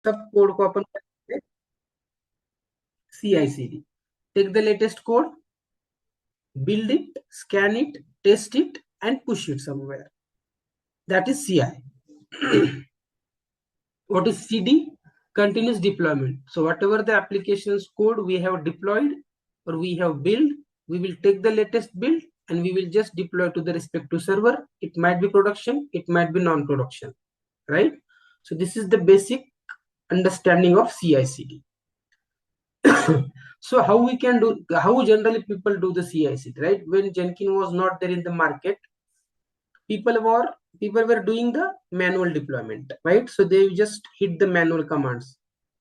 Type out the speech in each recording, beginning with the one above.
सब कोड को अपन CI/CD, take the latest code, build it, scan it, test it, and push it somewhere. That is CI. What is CD? Continuous deployment. So whatever the application's code we have deployed or we have built, we will take the latest build and we will just deploy to the respective server. It might be production, it might be non-production, right? So this is the basic understanding of CI/CD. So how generally people do the CI/CD, right? When Jenkins was not there in the market, people were people were doing the manual deployment, right? So they just hit the manual commands,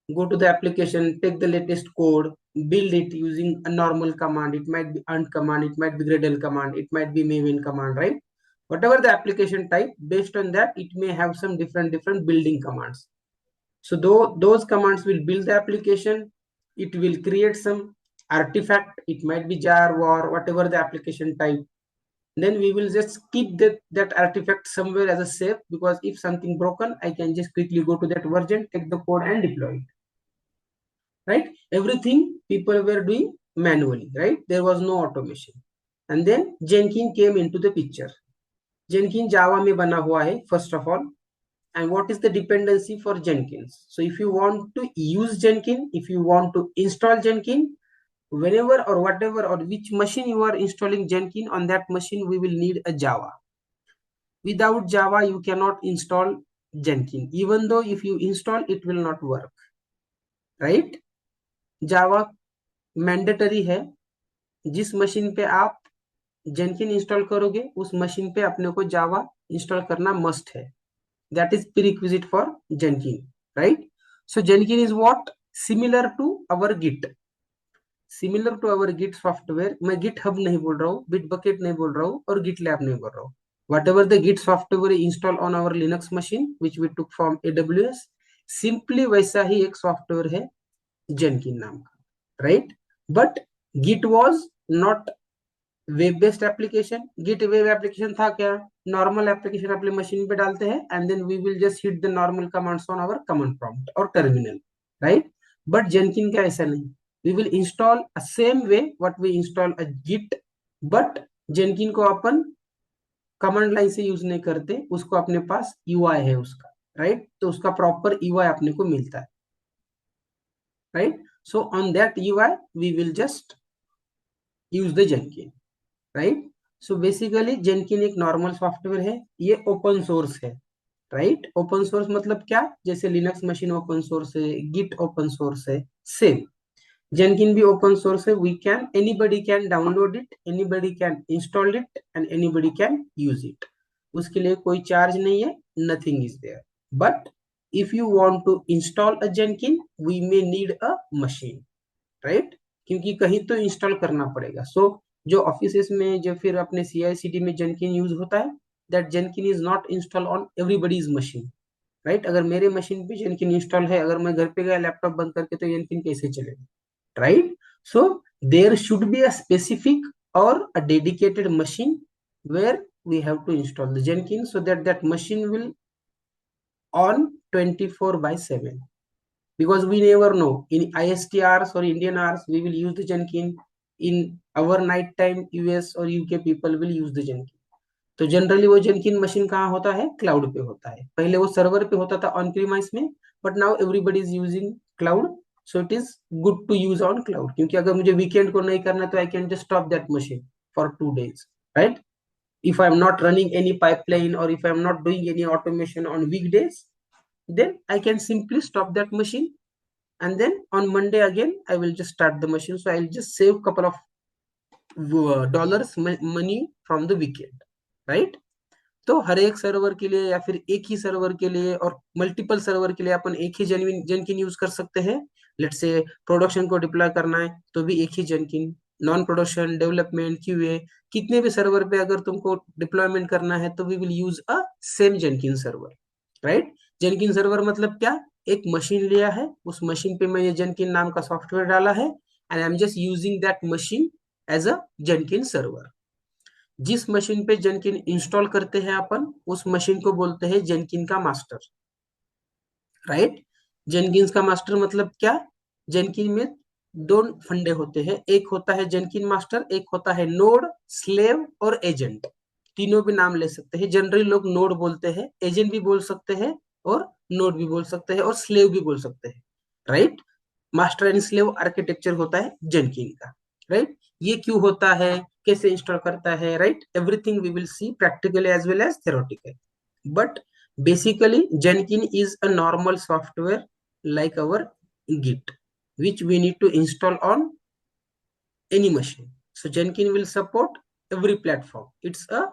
go to the application, take the latest code, build it using a normal command. It might be unt command, it might be gradle command, it might be maven command, right? Whatever the application type, based on that it may have some different building commands. So those commands will build the application. It will create some artifact, it might be jar, war, whatever the application type. Then we will just keep that artifact somewhere as a save, because if something broken, I can just quickly go to that version, take the code and deploy it, right? Everything people were doing manually, right? There was no automation. And then Jenkins came into the picture. Jenkins Java में बना हुआ है first of all. And what is the dependency for Jenkins? So if you want to use Jenkins, if you want to install Jenkins, whenever or whatever or which machine you are installing Jenkins, on that machine we will need a Java. Without Java you cannot install Jenkins. Even though if you install, it will not work, right? Java mandatory है. जिस machine पे आप Jenkins install करोगे उस machine पे अपने को जावा install करना मस्ट है. That is prerequisite for Jenkins, right? So Jenkins is what? Similar to our Git. Similar to our Git software. मैं GitHub नहीं बोल रहा हूँ, Bitbucket नहीं बोल रहा हूँ और GitLab नहीं बोल रहा हूँ. Whatever the Git software install on our Linux machine, which we took from AWS, simply वैसा ही एक सॉफ्टवेयर है Jenkins नाम का, right? But Git was not web based application. Git web application था क्या? नॉर्मल एप्लीकेशन अपने मशीन पे डालते हैं and then we will just hit the normal commands on our command prompt और टर्मिनल, राइट? बट जेनकिन का ऐसा नहीं. We will install a same way what we install a Git, but Jenkin को अपन command line से use नहीं करते, उसको अपने पास यूआई है उसका, राइट? तो उसका प्रॉपर यूआई अपने को मिलता है, right? So on that UI we will just use the Jenkin, right? So basically Jenkin एक नॉर्मल सॉफ्टवेयर है, ये ओपन सोर्स है, राइट? ओपन सोर्स मतलब क्या? जैसे लिनक्स मशीन ओपन सोर्स है, गिट ओपन सोर्स है, सेम जेनकिन भी ओपन सोर्स है. We can, anybody can download it, anybody can install it and anybody can use it. उसके लिए कोई चार्ज नहीं है, nothing is there. But if you want to install a Jenkin we may need a machine, right? क्योंकि कहीं तो install करना पड़ेगा. सो जो ऑफिसेस में जो फिर अपने CI/CD में जेनकिन यूज होता है, that जेनकिन is not install on everybody's machine, right? अगर मेरे मशीन पे जेनकिन इंस्टॉल है, अगर मैं घर पे गया लैपटॉप बंद करके, तो जेनकिन कैसे चलेगा, right? So there should be a specific और a dedicated machine where we have to install the Jenkins so that that machine will on 24/7, because we never know in IST hours or Indian hours we will use the Jenkins. In our night time US or UK people will use the Jenkins. तो generally वो जेनकिन machine कहाँ होता है? Cloud पे होता है. पहले वो सर्वर पे होता था ऑन प्रीमाइस में, but now everybody is using cloud. So it is good to use on cloud, क्योंकि अगर मुझे वीकेंड को नहीं करना तो I can just stop that machine for 2 days, right? If I'm not running any pipeline or if I'm not doing any automation on weekdays, then I can simply stop that machine and then on Monday again I will just start the machine. So I'll just save couple of dollars money from the weekend, right? तो हर एक server के लिए या फिर एक ही server के लिए और मल्टीपल सर्वर के लिए अपन एक ही जेनकिन यूज कर सकते हैं. लेट से प्रोडक्शन को डिप्लॉय करना है तो भी एक ही Jenkins, non production, development, QA, कितने भी सर्वर पे अगर तुमको डिप्लॉयमेंट करना है तो we will use a same Jenkin server, right? Jenkin server मतलब क्या? एक मशीन लिया है, उस मशीन पे मैंने जेनकिन नाम का सॉफ्टवेयर डाला है and I am just using that machine as a Jenkin server. जिस मशीन पे जेनकिन इंस्टॉल करते हैं अपन, उस मशीन को बोलते हैं जेनकिन का मास्टर, राइट? जेनकिंस का मास्टर मतलब क्या? जेनकिन में दो फंडे होते हैं, एक होता है जेनकिन मास्टर, एक होता है नोड, स्लेव और एजेंट। तीनों भी नाम ले सकते हैं। जनरली लोग नोड बोलते हैं, एजेंट भी बोल सकते हैं, और नोड भी बोल सकते हैं, और स्लेव भी बोल सकते हैं, right. Master and slave architecture होता है जेनकिन का, राइट। ये क्यों होता है, कैसे इंस्टॉल करता है, right, everything we will see practically as well as theoretical. but basically Jenkins is a normal software like our Git, which we need to install on any machine. So Jenkins will support every platform. It's a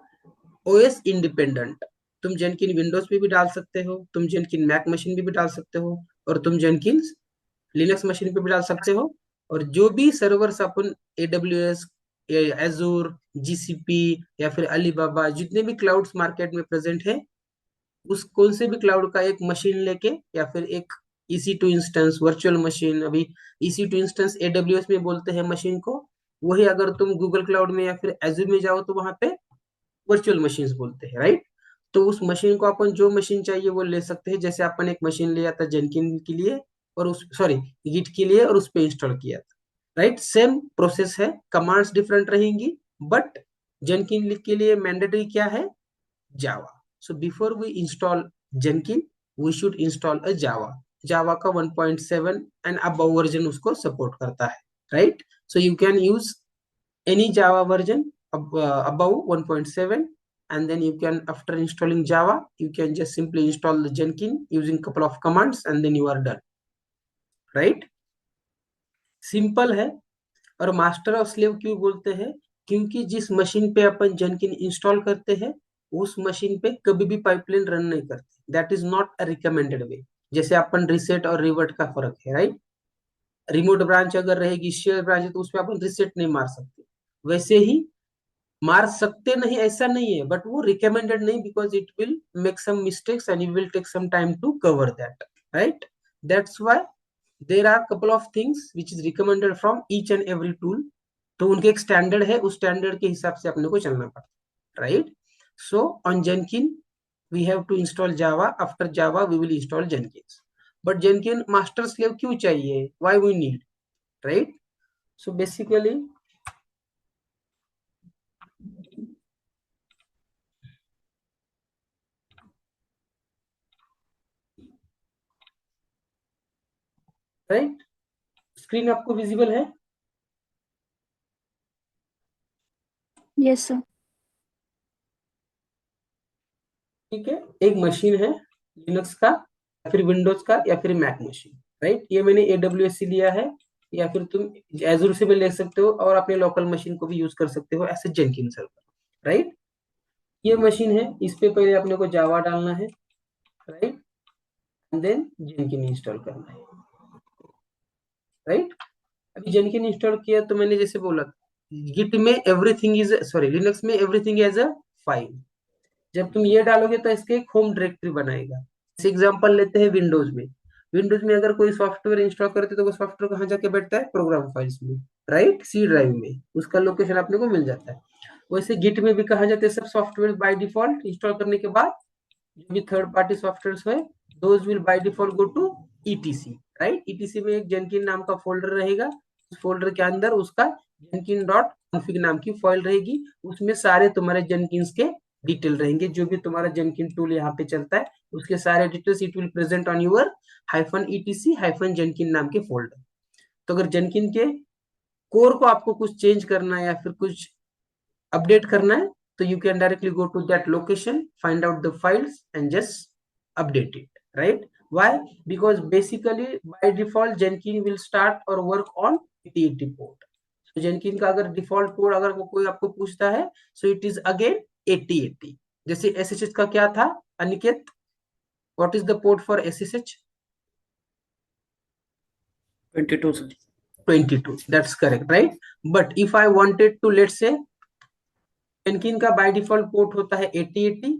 OS independent. तुम जेनकिन Windows पे भी डाल सकते हो, तुम जेनकिन Mac machine पे भी डाल सकते हो, और तुम जेनकिन लिनक्स मशीन पे भी डाल सकते हो। और जो भी सर्वर्स अपन AWS, एजूर, GCP या फिर अलीबाबा, जितने भी क्लाउड्स मार्केट में प्रेजेंट है, उस कौन से भी क्लाउड का एक मशीन लेके, या फिर एक EC2 इंस्टेंस वर्चुअल मशीन, अभी EC2 इंस्टेंस AWS में बोलते हैं मशीन को, वही अगर तुम गूगल क्लाउड में या फिर एजूर में जाओ तो वहां पे वर्चुअल मशीन्स बोलते हैं, राइट। तो उस मशीन को अपन जो मशीन चाहिए वो ले सकते हैं। जैसे अपन एक मशीन लिया था जेनकिन के लिए, और उस सॉरी गिट के लिए, और उस पे इंस्टॉल किया था, राइट। सेम प्रोसेस है, कमांड्स डिफरेंट रहेंगी, बट जेनकिन के लिए मैंडेटरी क्या है? Java. So before we install Jenkins, we should install a Java. Java का 1.7 and above version उसको support करता है, right? So you can use any Java version above 1.7, and then you can, after installing Java, you can just simply install the Jenkins using couple of commands, and then you are done, right? Simple है। और master और slave क्यों बोलते हैं? क्योंकि जिस machine पे अपन जेनकिन install करते हैं, उस मशीन पे कभी भी पाइपलाइन रन नहीं करते। That is not a recommended way. जैसे अपन रिसेट और रिवर्ट का फर्क है, राइट। रिमोट ब्रांच अगर रहेगी, शेयर ब्रांच है, तो उसमें अपन रिसेट नहीं मार सकते। वैसे ही मार सकते नहीं ऐसा नहीं है, बट वो रिकमेंडेड नहीं, because it will make some mistakes and you will take some time to cover that, right. That's why there are couple of things which is recommended from each and every tool. तो उनके एक standard है, उस standard के हिसाब से अपने को चलना पड़ता है, right. So on Jenkin we have to install Java, after Java we will install Jenkin. But Jenkin master slave क्यों चाहिए, why we need, right. So basically, right, screen आपको विजिबल है? Yes sir. ठीक है, एक मशीन है Linux का, या फिर विंडोज का, या फिर मैक मशीन, राइट। ये मैंने AWS से लिया है, या फिर तुम एजूर से भी ले सकते हो, और अपने लोकल मशीन को भी यूज कर सकते हो ऐसे जेनकिन सर्वर, राइट। ये मशीन है, इस पे पहले अपने को जावा डालना है, right, and then Jenkin install करना है, राइट। अभी जेनकिन इंस्टॉल किया तो मैंने जैसे बोला, गिट में एवरीथिंग इज, सॉरी लिनक्स में एवरीथिंग एज अ फाइल। जब तुम ये डालोगे तो इसके एक होम डायरेक्टरी बनाएगा। जैसे एग्जांपल लेते हैं विंडोज में, विंडोज में अगर कोई सॉफ्टवेयर इंस्टॉल करते हैं तो वो सॉफ्टवेयर कहाँ जाके बैठता है? प्रोग्राम फाइल्स में, राइट, C ड्राइव में, उसका लोकेशन अपने को मिल जाता है। वैसे गिट में भी कहा जाते हैं सब सॉफ्टवेयर बाय डिफॉल्ट इंस्टॉल करने के बाद, जो भी थर्ड पार्टी सॉफ्टवेयर है, those will by default go to ETC, right. ETC में एक जेनकिन नाम का फोल्डर रहेगा, उस फोल्डर के अंदर उसका जेनकिन डॉट कॉन्फिग नाम की फाइल रहेगी, उसमें सारे तुम्हारे जेनकिन्स के डिटेल रहेंगे। जो भी तुम्हारा जेनकिन टूल यहाँ पे चलता है, उसके सारे details it will present on your -etc-jenkins नाम के फोल्डर। तो अगर जेनकिन के कोर को आपको कुछ चेंज करना है या फिर कुछ अपडेट करना है, तो you can directly go to that location, find out the files and just update it, right? Why? Because basically by default Jenkins will start or work on 8080 port. So Jenkins का अगर default code अगर कोई आपको पूछता है, so it is again 8080। जैसे SSH का क्या था Aniket? What is the port for SSH? 22 sir. 22, that's correct, right? But if I wanted to, let's say Jenkins का by default पोर्ट होता है 8080।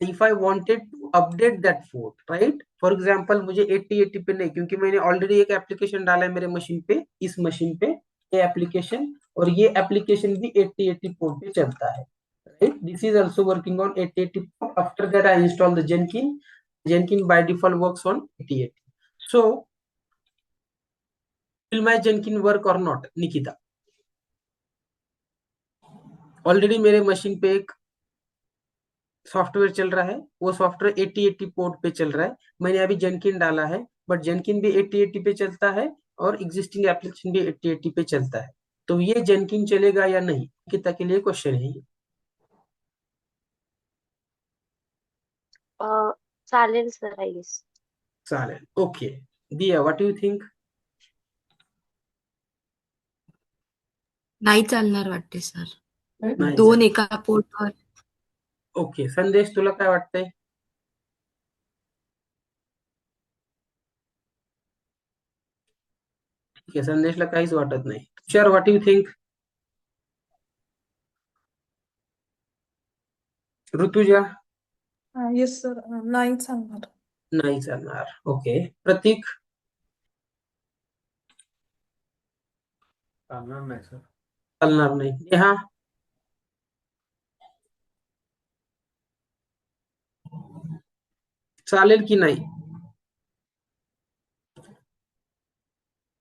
If I wanted to update that port, right? For example, मुझे 8080 पे नहीं, क्योंकि मैंने already एक application डाला है मेरे मशीन पे, इस मशीन पे ये एप्लीकेशन, और ये एप्लीकेशन भी 8080 पोर्ट पे चलता है, right? This is also working on 8080 port. After that, I install the Jenkins. Jenkins by default works on 8080. So will my Jenkins work or not, Nikita? Already मेरे मशीन पे एक सॉफ्टवेयर चल रहा है, वो सॉफ्टवेयर 8080 पोर्ट पे चल रहा है, मैंने अभी जेनकिन डाला है, बट जेनकिन भी 8080 पे चलता है और एग्जिस्टिंग एप्लीकेशन भी 8080 पे चलता है, तो ये जेनकिन चलेगा या नहीं, कितना के लिए क्वेश्चन है ये? चालेल सर, आय गेस. चालेल, ओके. दिया, व्हॉट यू थिंक? नाही चालणार वाटते सर. नाही दोन चालणार. एका पोर्टवर. ओके, संदेश तुला काय वाटतंय? ठीक आहे, संदेशला काहीच वाटत नाही. Tushar, what you think? Rutuja? Yes sir, नाही चालणार. नाही चालणार. ओके, प्रतीक? चालणार नाही सर. चालणार नाही. नेहा? चालेल की नाही?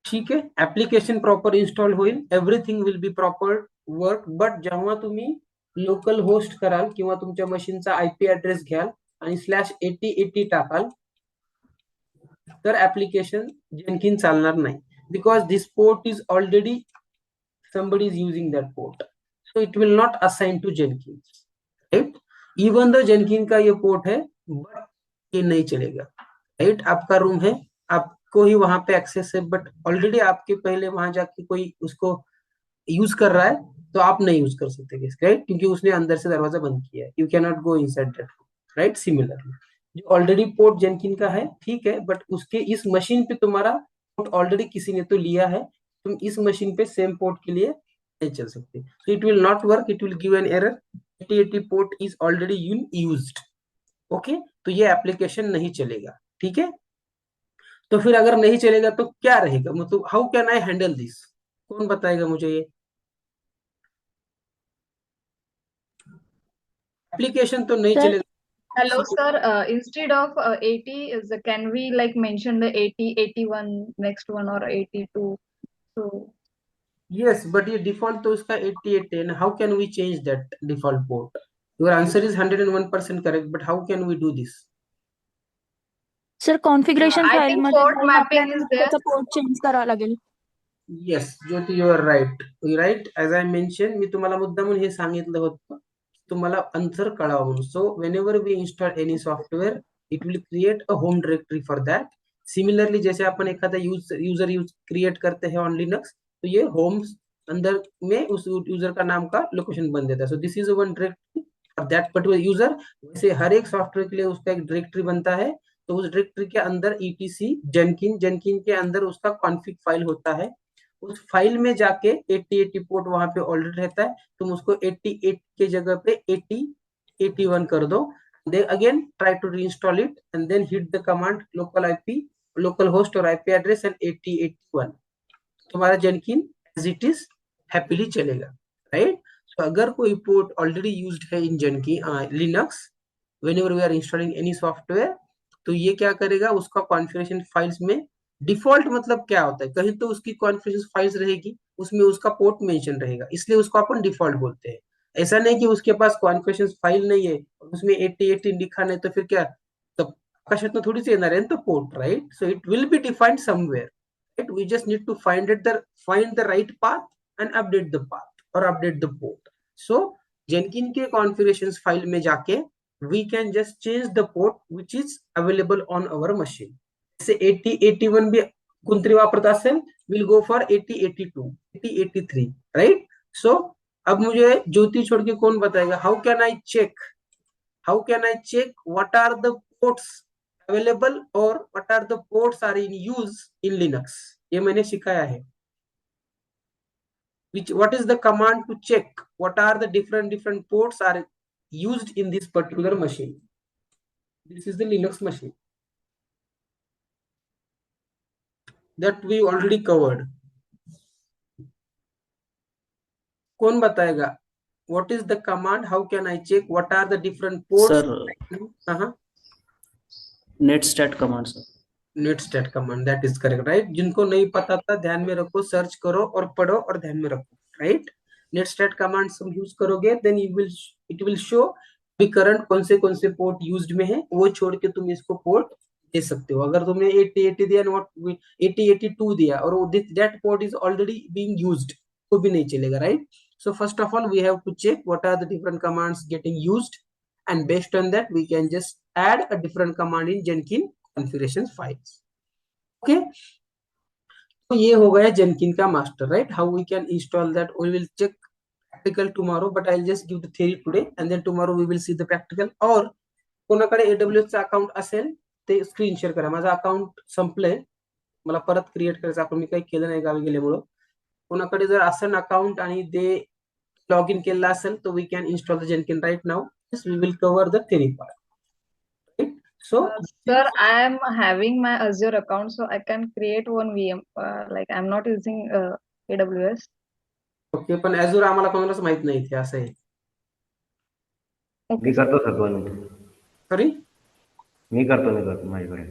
ठीक आहे, ऍप्लिकेशन प्रॉपर इन्स्टॉल होईल, everything will be proper work, but जेव्हा तुम्ही लोकल होस्ट कराल किंवा तुमच्या मशीनचा आयपी ऍड्रेस घ्याल आणि /8080 टाकाल, तर ऍप्लिकेशन जेनकिन चालणार नाही, because this port is already somebody is using that port, so it will not assign to Jenkins, right? Even though Jenkins का ये पोर्ट है, but ये नहीं चलेगा, right? आपका रूम है, आपको ही वहां पे एक्सेस है, बट ऑलरेडी आपके पहले वहां जाके कोई उसको यूज कर रहा है, तो आप नहीं यूज कर सकते, राइट? क्योंकि उसने अंदर से दरवाजा बंद किया है, you can not go inside that, right? Similarly जो ऑलरेडी पोर्ट जेनकिन का है, ठीक है, बट उसके इस मशीन पे तुम्हारा पोर्ट ऑलरेडी किसी ने तो लिया है, तुम इस मशीन पे सेम पोर्ट के लिए नहीं चल सकते, so it will not work, it will give an error, 8080 port is already used, okay? तो ये एप्लीकेशन नहीं चलेगा, ठीक है? तो फिर अगर नहीं चलेगा तो क्या रहेगा, मतलब how can I handle this? कौन बताएगा मुझे ये? एप्लीकेशन तो नहीं Sir. चलेगा. Hello, sir. Instead of 80, can we like mention the 80, 81, next one, or 82? So Yes, but ये डिफॉल्ट तो उसका 88 है ना, how can we change that default port? Your answer is 101% correct, but how can we do this? Sir configuration I file think मध्ये port जाऊन mapping आपल्याला is there. त्याचा port change करावा लागेल. Yes, Jyoti, you are right. Right, as I mentioned, मी तुम्हाला मुद्दामून हे सांगितलं होतं, तुम्हाला अंतर कळावं म्हणून. So whenever we install any software, it will create a home directory for that. Similarly, जैसे अपन एखादा यूजर क्रिएट करते हैं ऑन लिनक्स, तो ये होम अंदर में उस यूजर का नाम का लोकेशन बन देता है. So this is one directory for that particular user. वैसे हर एक सॉफ्टवेयर के लिए उसका एक डायरेक्टरी बनता है, तो उस डायरेक्टरी के अंदर etc जेनकिन के अंदर उसका कॉन्फिग फाइल होता है, उस फाइल में जाके 8080 पोर्ट वहां पे ऑलरेडी रहता है, तुम उसको 88 के जगह पे 8081 कर दो, then again try to reinstall it and then hit the command local host और IP address and 8081, तुम्हारा जेनकिन as it is happily चलेगा, right? So अगर कोई पोर्ट ऑलरेडी यूज्ड है in Jenkins Linux, whenever we are installing any software, तो ये क्या करेगा, उसका कॉन्फ़िगरेशन फाइल्स में डिफॉल्ट मतलब क्या होता है, कहीं तो उसकी कॉन्फ़िगरेशन फाइल्स रहेगी, उसमें उसका पोर्ट मेंशन रहेगा, इसलिए उसको अपन डिफॉल्ट बोलते हैं. ऐसा नहीं कि उसके पास कॉन्फ़िगरेशन फाइल नहीं है और उसमें 8080 लिखा नहीं, तो फिर क्या, तो आकाशात थोडीच येणार आहे तो port, right? So it will be defined somewhere, right? We just need to find the right path and update the path or update the port. So Jenkins के कॉन्फ़िगरेशन फाइल में जाके we can just change the port which is available on our machine. जैसे 8081 भी कोणतरी वापरत असेल, will go for 8082, 8083, right? So अब मुझे ज्योति छोड़ के कौन बताएगा, how can I check what are the ports available or what are the ports are in use in Linux? ये मैंने सिखाया है. What is the command to check what are the different ports are used in this particular machine? This is the Linux machine that we already covered. कौन बताएगा, what is the command, how can I check what are the different ports? Sir, netstat command, sir. Net state command, that is correct, right. जिनको नहीं पता था ध्यान में रखो, search करो और पढ़ो और ध्यान में रखो, राइट। नेट स्टेट कमांड तुम यूज करोगे, then you will, it will show अभी करंट कौन से पोर्ट यूज्ड में है, वो छोड़ के तुम इसको पोर्ट दे सकते हो। अगर तुमने 8080 दिया, नॉट 8082 दिया और that port is already being used, तो भी नहीं चलेगा, right. So first of all, we have to check what are the different commands getting used, and based on that, we can just add a different command in Jenkins configuration files. Okay, तो ये हो गया Jenkins का master, right? How we can install that? We will check practical tomorrow, but I'll just give the theory today, and then tomorrow we will see the practical. और कोणाकडे AWS चा account असेल ते स्क्रीन शेअर करा. माझं account संपलंय, मला परत क्रिएट करायचं. आपण मी काही केलं नाही गावी गेल्यामुळं. कोणाकडे जर असेल अकाउंट आणि ते लॉग इन केलेला असेल, तर we can install the Jenkins right now. We will cover the theory part. So Sir, I am having my Azure account, so I can create one VM. Like I'm not using AWS. Okay, पण Azure आम्हाला कोणालाच माहित नाही इथे, असं आहे. मी Okay. करतो sir 2 minute. Sorry, मी करतो माझ्याकडे.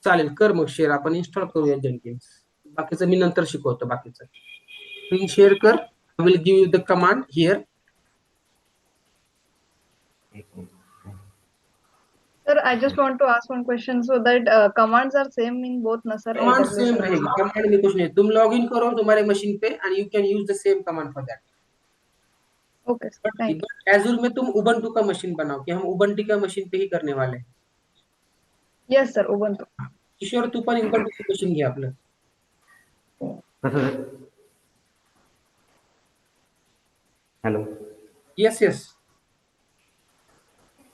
चालेल, कर मग शेअर. आपण इन्स्टॉल करूया जेनकिन्स. बाकीचं मी नंतर शिकवतो. बाकीचं स्क्रीन शेअर कर. I will give you the command here. एक minute. Sir, I just want to ask one question. So that commands are same in both, na sir? Command AWS same and रहेगी, Azure? Command में कुछ नहीं. तुम log in करो तुम्हारे machine पे and you can use the same command for that. Okay, sir. Thank you. But Azure में तुम उबंटू का मशीन बनाओ, कि हम उबंटू का मशीन पे ही करने वाले हैं. Yes, sir. Ubuntu. किशोर, तू पण उबंटू मशीन घे आपलं. कसं सर? हॅलो. Yes yes.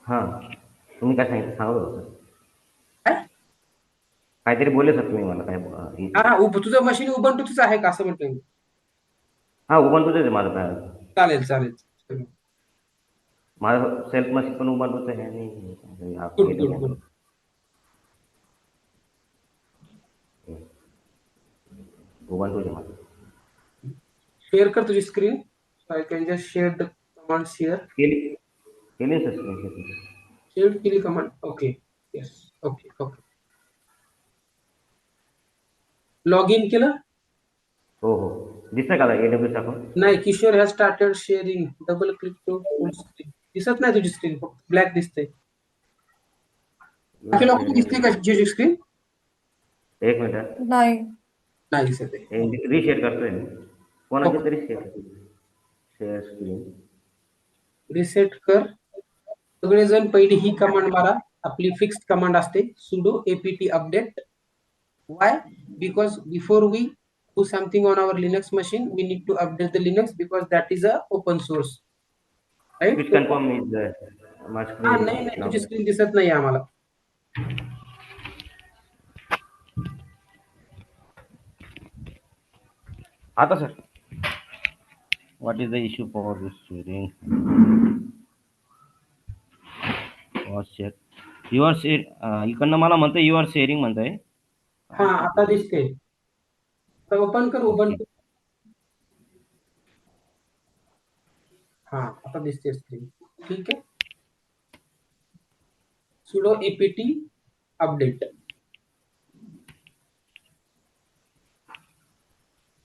हां, तुम्ही काय सांगितलं सांगा बरं सर. काय? काहीतरी बोलले सर तुम्ही मला काय हा, तुझं मशीन उबंटूच आहे का असं म्हणतोय मी. हां, उबंटूच आहे माझं काय. चालेल चालेल. माझं सेल्फ मशीन पण उबंटूच आहे आणि गुड गुड गुड. उबंटूच आहे माझं. शेअर कर तुझी screen. I can just share the commands here. केली सर स्क्रीन. शेअर केली command. Okay, yes. Okay okay. Log in केलं? हो हो. दिसतंय का AWS अकाउंट? नाही, Kishore has started sharing. Double click to full screen. दिसत नाही तुझी स्क्रीन, फक्त ब्लॅक दिसते. बाकी लोकांना दिसते का तुझी स्क्रीन? एक मिनिट. नाही. नाही दिसत आहे. रिशेअर करतोय मी. कोणाची तरी शेअर स्क्रीन. रिसेट कर. सगळेजण पहिली ही कमांड मारा. आपली फिक्स्ड कमांड असते, sudo apt update. Why? Because before we do something on our Linux machine, we need to update the Linux because that is a open source, right? Please confirm is my हा, screen नाही नाही, now. तुझी screen दिसत नाही आम्हाला. आता sir. What is the issue for this sharing? WhatsApp. You are share इकडनं मला म्हणतंय you are sharing म्हणतंय. हा, आता दिसते. आता ओपन कर उबंटू. हा, आता दिसते स्क्रीन. ठीक आहे. sudo apt update.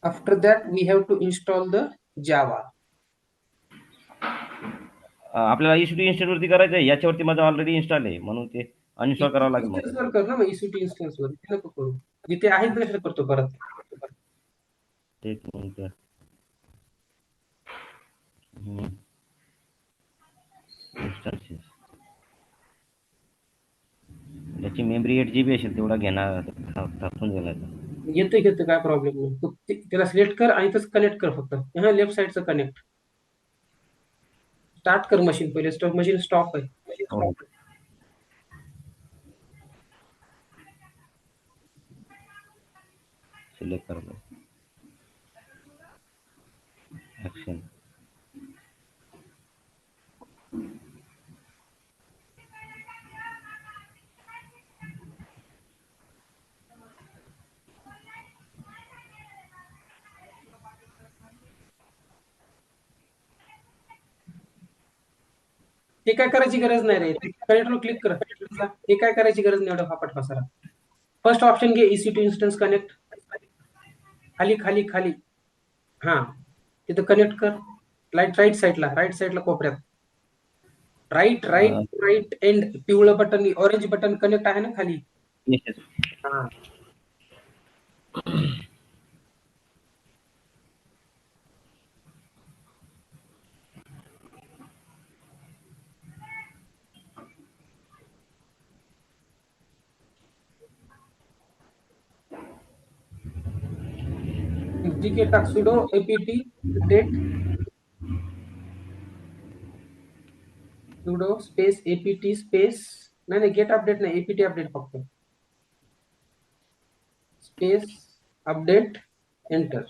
After that, we have to install the Java. आपल्याला EC2 इन्स्टॉल वरती करायचं आहे. याच्यावरती माझं ऑलरेडी इन्स्टॉल आहे म्हणून ते अनइन्स्टॉल करावं लागेल मला. इन्स्टॉल कर ना, मग EC2 इन्स्टन्स वर. इथे नको करू. जिथे आहे तिथे करतो परत. एक मिनिट. इन्स्टन्सेस. याची मेमरी 8 GB असेल तेवढा घेणार टाकून देणार. घेतो काय प्रॉब्लेम नाही. तू त्याला सिलेक्ट कर आणि तसं कनेक्ट कर फक्त. हा, लेफ्ट साइडचं कनेक्ट. स्टार्ट कर मशीन पहिले. स्टॉप मशीन स्टॉप आहे. सिलेक्ट करतो. ऍक्शन. हे काय करायची गरज नाही रे. कनेक्टवर क्लिक कर. हे काय करायची गरज नाही एवढा फापट पसारा. फर्स्ट ऑप्शन घे EC2 इन्स्टन्स कनेक्ट. खाली खाली खाली हा तिथं कनेक्ट कर. राईट साईडला कोपऱ्यात राईट एंड पिवळं बटन ऑरेंज बटन कनेक्ट आहे ना खाली. Yes. हा GK टाक sudo apt update sudo space apt space नाही गेट अपडेट नाही apt अपडेट फक्त स्पेस अपडेट एंटर.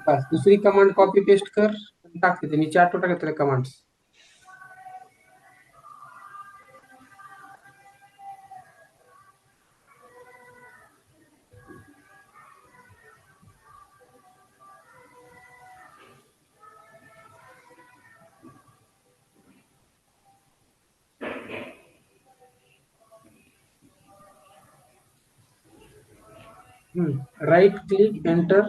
बस दुसरी कमांड कॉपी पेस्ट कर टाकते मी चार टाकते कमांड्स. Right click enter.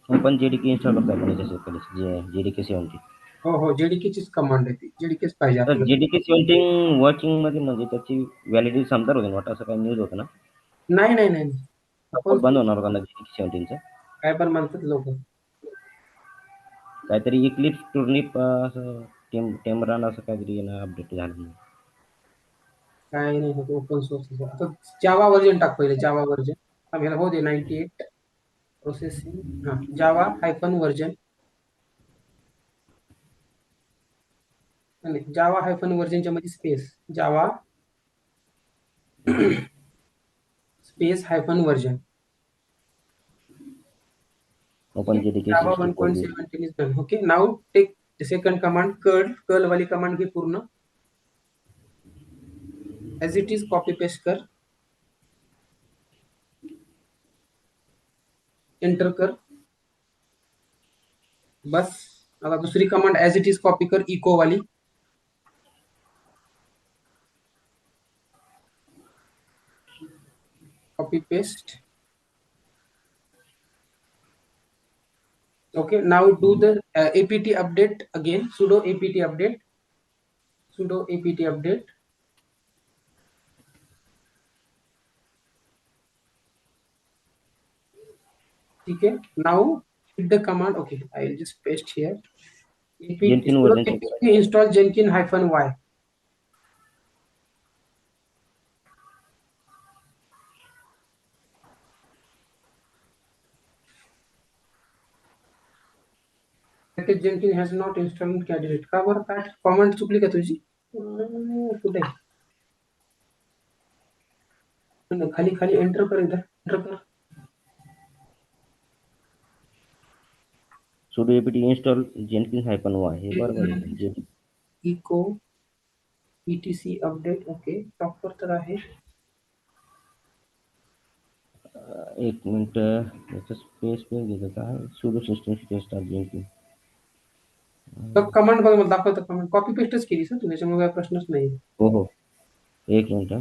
आपण JDK इन्स्टॉल करतो आपण याच्यासाठी JDK 17. हो जेडीकेचीच कमांड आहे ती जेडीकेच पाहिजे तर आपल्याला. JDK 17 वर्किंग मध्ये म्हणजे त्याची व्हॅलिडिटी समजा होते वाटतं असं काही न्यूज होतं ना. नाही आपण बंद होणार होता ना JDK 17 चं. काय पण म्हणतात लोक. काहीतरी इक्लिप्स टुर्निप असं टेम्बरान असं काहीतरी अपडेट झालं. काय नाही होत ओपन सोर्स. आता जावा व्हर्जन टाक पहिले जावा व्हर्जन. आम्हाला हो दे 98 प्रोसेसिंग. हा Java hyphen version Java hyphen व्हर्जनच्या मध्ये space Java space hyphen version. Open JDK Java 64. 1.17 is done. Okay, now take the second command curl वाली कमांड घे पूर्ण as it is copy paste कर एंटर कर. बस आता दुसरी command as it is copy कर इको वाली. Copy paste. Okay, now do the apt update again. Sudo apt update. ठीक है. Now hit the command. Okay, I will just paste here. Jenkins sudo version apt install Jenkins -y. Package Jenkins has not installed candidate. का बरं काय comment चुकली का तुझी? कुठे खाली खाली एंटर कर इधर एंटर कर. sudo apt install Jenkins -y हे बरोबर आहे. Echo etc update. Okay proper तर आहे. एक मिनिट याचं स्पेस घेतो काय sudo system start Jenkins. Command बघ मला दाखवतं कमांड कॉपी पेस्टच केली सर तू त्याच्यामुळे काही प्रश्नच नाही. हो एक मिनिट.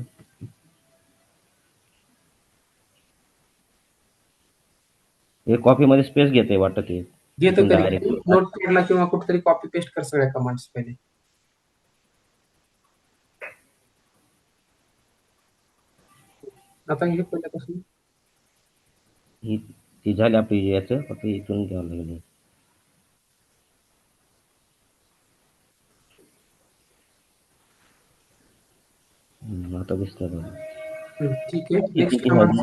हे कॉपी मध्ये स्पेस घेते वाटतं ते घेतो direct. तरी नोटपॅडला किंवा कुठेतरी कॉपी पेस्ट कर सगळ्या कमांड्स पहिले. आता हे पहिल्यापासून ही ती झाली आपली याचं फक्त इथून घ्यावं लागेल. आता दिसतं. ठीक आहे. Next command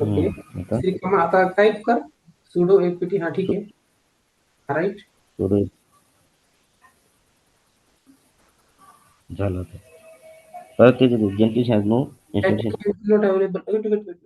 okay. दुसरी कमांड आता टाइप कर sudo apt. हा ठीक आहे. राईट थोडं झालं. परत त्याच्यात Jenkins has no That installation. is not available. Wait.